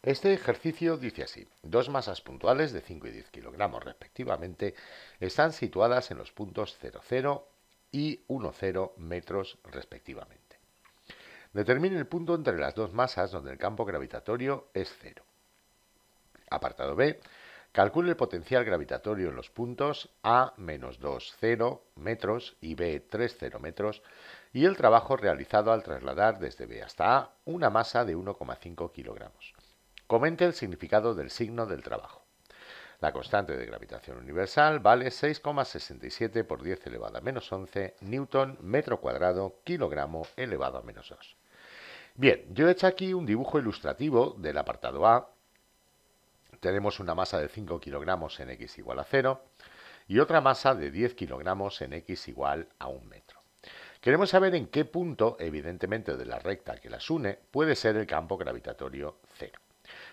Este ejercicio dice así: dos masas puntuales de 5 y 10 kilogramos respectivamente están situadas en los puntos 0, 0 y 1, 0 metros respectivamente. Determine el punto entre las dos masas donde el campo gravitatorio es cero. Apartado B. Calcule el potencial gravitatorio en los puntos A -2, 0 metros y B 3, 0 metros y el trabajo realizado al trasladar desde B hasta A una masa de 1,5 kilogramos. Comente el significado del signo del trabajo. La constante de gravitación universal vale 6,67 por 10 elevado a menos 11 newton metro cuadrado kilogramo elevado a menos 2. Bien, yo he hecho aquí un dibujo ilustrativo del apartado A. Tenemos una masa de 5 kilogramos en x igual a 0 y otra masa de 10 kilogramos en x igual a 1 metro. Queremos saber en qué punto, evidentemente de la recta que las une, puede ser el campo gravitatorio 0.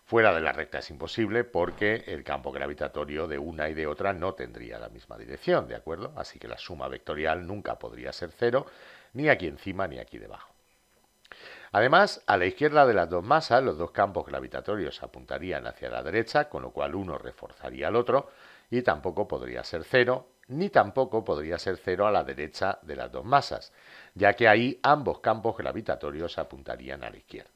Fuera de la recta es imposible porque el campo gravitatorio de una y de otra no tendría la misma dirección, ¿de acuerdo? Así que la suma vectorial nunca podría ser 0, ni aquí encima ni aquí debajo. Además, a la izquierda de las dos masas, los dos campos gravitatorios apuntarían hacia la derecha, con lo cual uno reforzaría al otro, y tampoco podría ser 0, ni tampoco podría ser 0 a la derecha de las dos masas, ya que ahí ambos campos gravitatorios apuntarían a la izquierda.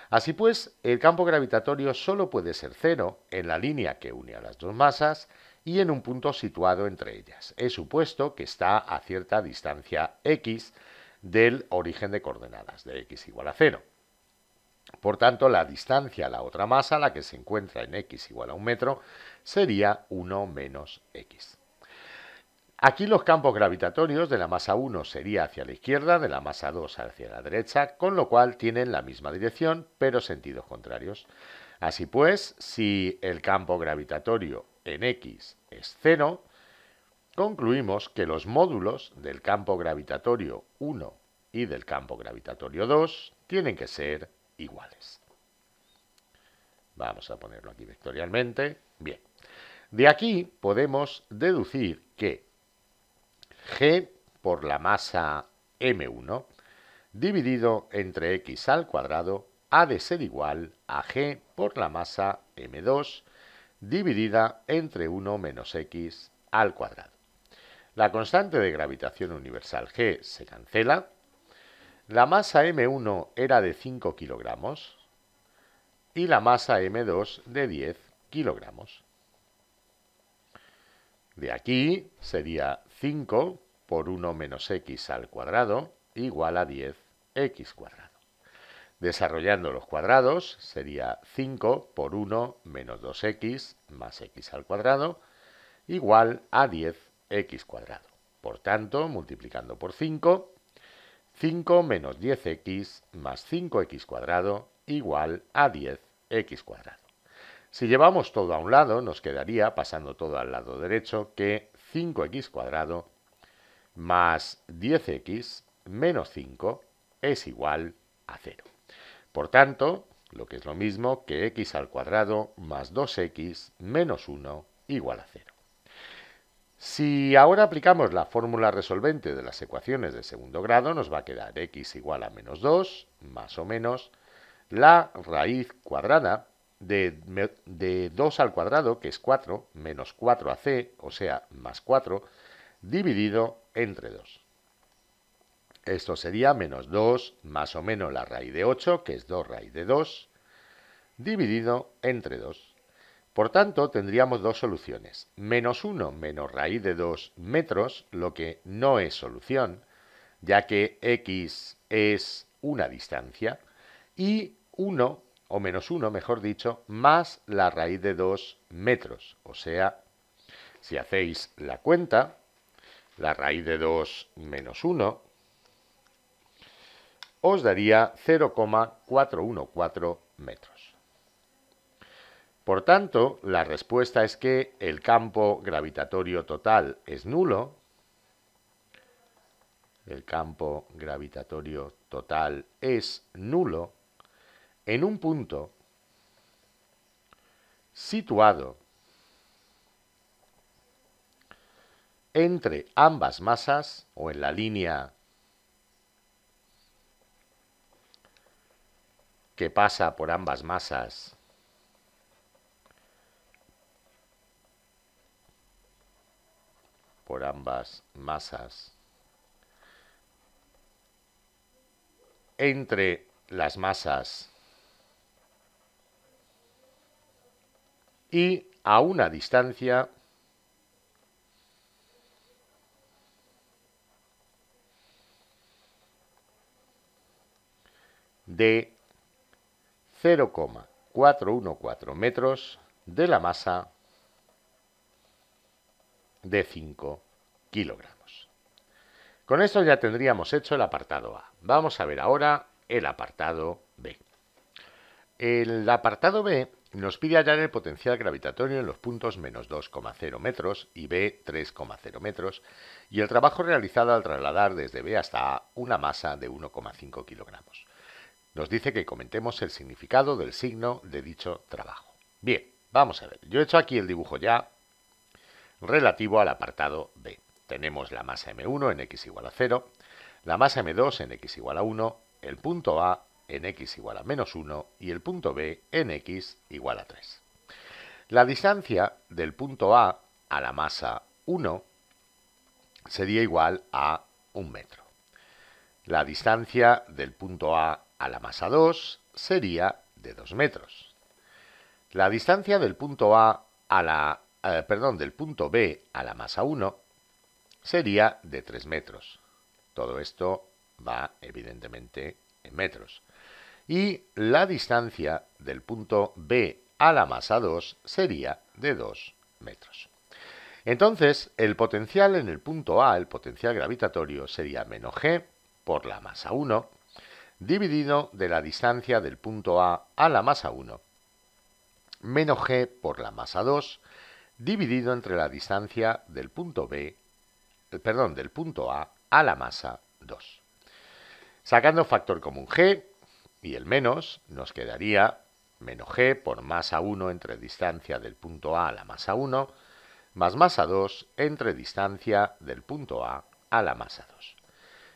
Así pues, el campo gravitatorio solo puede ser 0 en la línea que une a las dos masas y en un punto situado entre ellas. He supuesto que está a cierta distancia x del origen de coordenadas, de x igual a 0. Por tanto, la distancia a la otra masa, la que se encuentra en x igual a 1 metro, sería 1 menos x. Aquí los campos gravitatorios de la masa 1 sería hacia la izquierda, de la masa 2 hacia la derecha, con lo cual tienen la misma dirección, pero sentidos contrarios. Así pues, si el campo gravitatorio en x es 0, concluimos que los módulos del campo gravitatorio 1 y del campo gravitatorio 2 tienen que ser iguales. Vamos a ponerlo aquí vectorialmente. Bien. De aquí podemos deducir que g por la masa m1 dividido entre x al cuadrado ha de ser igual a g por la masa m2 dividida entre 1 menos x al cuadrado. La constante de gravitación universal g se cancela. La masa m1 era de 5 kilogramos y la masa m2 de 10 kilogramos. De aquí sería 5 por 1 menos x al cuadrado igual a 10x cuadrado. Desarrollando los cuadrados sería 5 por 1 menos 2x más x al cuadrado igual a 10x cuadrado. Por tanto, multiplicando por 5, 5 menos 10x más 5x cuadrado igual a 10x cuadrado. Si llevamos todo a un lado, nos quedaría, pasando todo al lado derecho, que 5x cuadrado más 10x menos 5 es igual a 0. Por tanto, lo que es lo mismo que x al cuadrado más 2x menos 1 igual a 0. Si ahora aplicamos la fórmula resolvente de las ecuaciones de segundo grado, nos va a quedar x igual a menos 2, más o menos, la raíz cuadrada de 2 al cuadrado, que es 4, menos 4ac, o sea, más 4, dividido entre 2. Esto sería menos 2 más o menos la raíz de 8, que es 2 raíz de 2, dividido entre 2. Por tanto, tendríamos dos soluciones. Menos 1 menos raíz de 2 metros, lo que no es solución, ya que x es una distancia, y 1, o menos 1, mejor dicho, más la raíz de 2 metros. O sea, si hacéis la cuenta, la raíz de 2 menos 1 os daría 0,414 metros. Por tanto, la respuesta es que el campo gravitatorio total es nulo. El campo gravitatorio total es nulo en un punto situado entre ambas masas o en la línea que pasa por ambas masas por ambas masas entre las masas y a una distancia de 0,414 metros de la masa de 5 kilogramos. Con esto ya tendríamos hecho el apartado A. Vamos a ver ahora el apartado B. El apartado B nos pide hallar el potencial gravitatorio en los puntos menos 2,0 metros y B 3,0 metros y el trabajo realizado al trasladar desde B hasta A una masa de 1,5 kilogramos. Nos dice que comentemos el significado del signo de dicho trabajo. Bien, vamos a ver. Yo he hecho aquí el dibujo ya relativo al apartado B. Tenemos la masa M1 en x igual a 0, la masa M2 en x igual a 1, el punto A en x igual a menos 1 y el punto B en x igual a 3. La distancia del punto A a la masa 1 sería igual a 1 metro. La distancia del punto A a la masa 2 sería de 2 metros. La distancia del punto del punto B a la masa 1 sería de 3 metros. Todo esto va evidentemente en metros. Y la distancia del punto B a la masa 2 sería de 2 metros. Entonces, el potencial en el punto A, el potencial gravitatorio, sería menos G por la masa 1, dividido de la distancia del punto A a la masa 1, menos G por la masa 2, dividido entre la distancia del punto A la masa 2. Sacando factor común G y el menos, nos quedaría menos G por masa 1 entre distancia del punto A la masa 1, más masa 2 entre distancia del punto A la masa 2.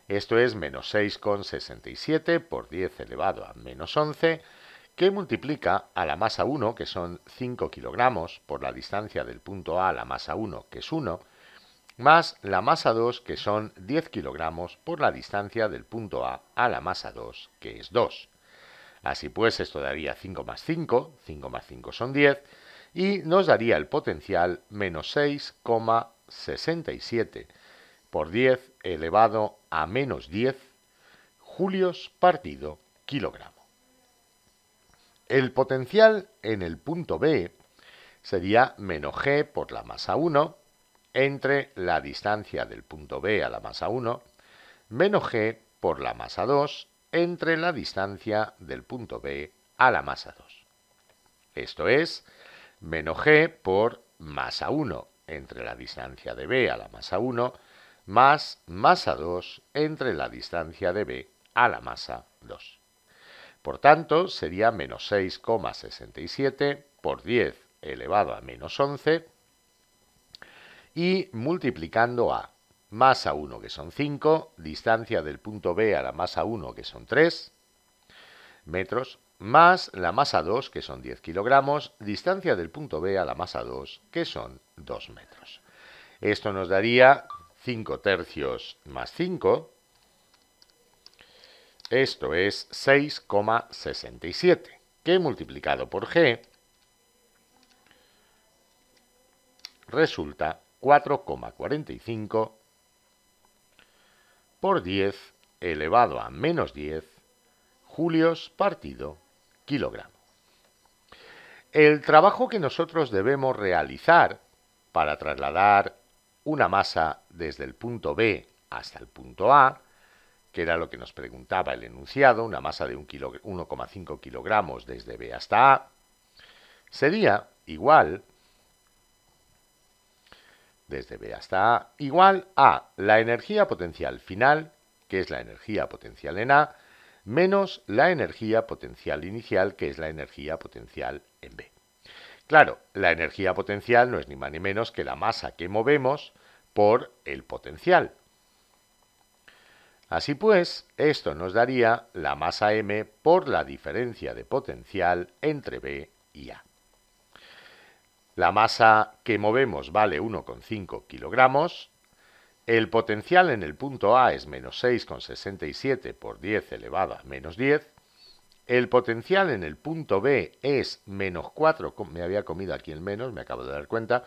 Esto es menos 6,67 por 10 elevado a menos 11, que multiplica a la masa 1, que son 5 kilogramos, por la distancia del punto A la masa 1, que es 1, más la masa 2, que son 10 kilogramos, por la distancia del punto A la masa 2, que es 2. Así pues, esto daría 5 más 5 más 5 son 10, y nos daría el potencial menos 6,67 por 10 elevado a menos 10 julios partido kilogramo. El potencial en el punto B sería menos G por la masa 1 entre la distancia del punto B a la masa 1, menos G por la masa 2 entre la distancia del punto B a la masa 2. Esto es menos G por masa 1 entre la distancia de B a la masa 1 más masa 2 entre la distancia de B a la masa 2. Por tanto, sería menos 6,67 por 10 elevado a menos 11 y multiplicando a masa 1, que son 5, distancia del punto B a la masa 1, que son 3 metros, más la masa 2, que son 10 kilogramos, distancia del punto B a la masa 2, que son 2 metros. Esto nos daría 5 tercios más 5, esto es 6,67, que multiplicado por G resulta 4,45 por 10 elevado a menos 10 julios partido kilogramo. El trabajo que nosotros debemos realizar para trasladar una masa desde el punto B hasta el punto A, que era lo que nos preguntaba el enunciado, una masa de 1,5 kilogramos desde B hasta A, sería igual, desde B hasta A, igual a la energía potencial final, que es la energía potencial en A, menos la energía potencial inicial, que es la energía potencial en B. Claro, la energía potencial no es ni más ni menos que la masa que movemos por el potencial. Así pues, esto nos daría la masa m por la diferencia de potencial entre B y A. La masa que movemos vale 1,5 kilogramos, El potencial en el punto A es menos 6,67 por 10 elevado a menos 10. El potencial en el punto B es menos 4, me había comido aquí el menos, me acabo de dar cuenta,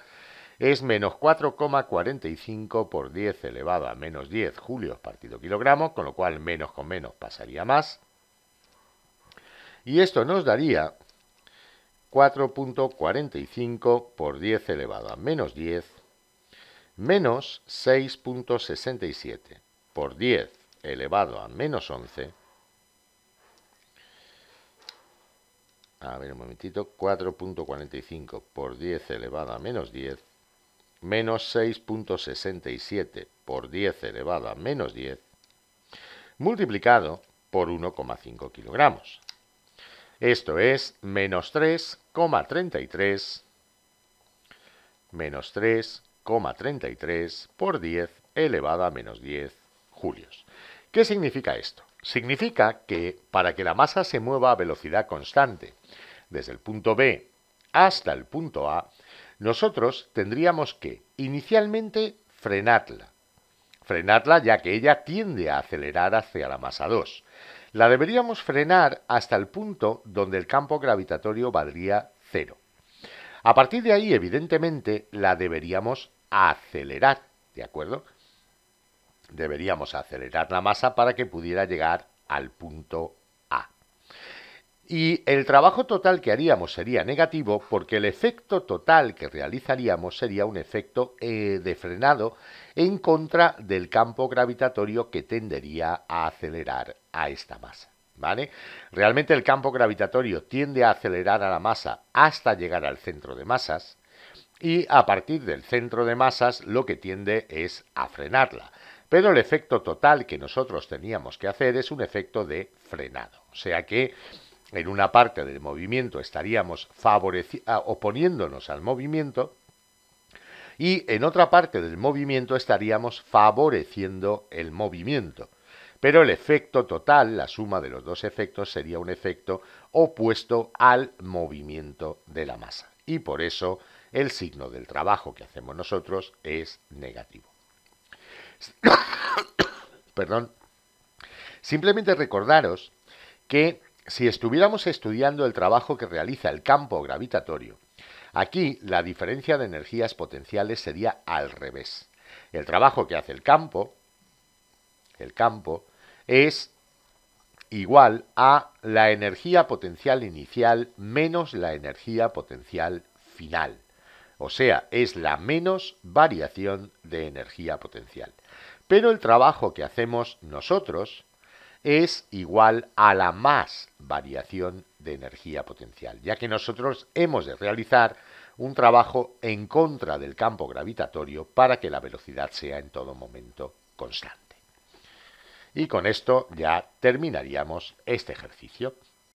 es menos 4,45 por 10 elevado a menos 10 julios partido kilogramo, con lo cual menos con menos pasaría más. Y esto nos daría 4,45 por 10 elevado a menos 10 menos 6,67 por 10 elevado a menos 11. A ver un momentito, 4,45 por 10 elevado a menos 10 menos 6,67 por 10 elevado a menos 10 multiplicado por 1,5 kilogramos. Esto es menos 3,33 por 10 elevado a menos 10 julios. ¿Qué significa esto? Significa que para que la masa se mueva a velocidad constante desde el punto B hasta el punto A, nosotros tendríamos que inicialmente frenarla ya que ella tiende a acelerar hacia la masa 2. La deberíamos frenar hasta el punto donde el campo gravitatorio valdría 0. A partir de ahí, evidentemente, la deberíamos acelerar, ¿de acuerdo? Deberíamos acelerar la masa para que pudiera llegar al punto A. Y el trabajo total que haríamos sería negativo porque el efecto total que realizaríamos sería un efecto de frenado en contra del campo gravitatorio que tendería a acelerar a esta masa, ¿vale? Realmente el campo gravitatorio tiende a acelerar a la masa hasta llegar al centro de masas y a partir del centro de masas lo que tiende es a frenarla. Pero el efecto total que nosotros teníamos que hacer es un efecto de frenado, o sea que en una parte del movimiento estaríamos oponiéndonos al movimiento y en otra parte del movimiento estaríamos favoreciendo el movimiento. Pero el efecto total, la suma de los dos efectos, sería un efecto opuesto al movimiento de la masa. Y por eso el signo del trabajo que hacemos nosotros es negativo. Perdón. Simplemente recordaros que si estuviéramos estudiando el trabajo que realiza el campo gravitatorio, aquí la diferencia de energías potenciales sería al revés. El trabajo que hace el campo es igual a la energía potencial inicial menos la energía potencial final. O sea, es la menos variación de energía potencial. Pero el trabajo que hacemos nosotros es igual a la más variación de energía potencial, ya que nosotros hemos de realizar un trabajo en contra del campo gravitatorio para que la velocidad sea en todo momento constante. Y con esto ya terminaríamos este ejercicio.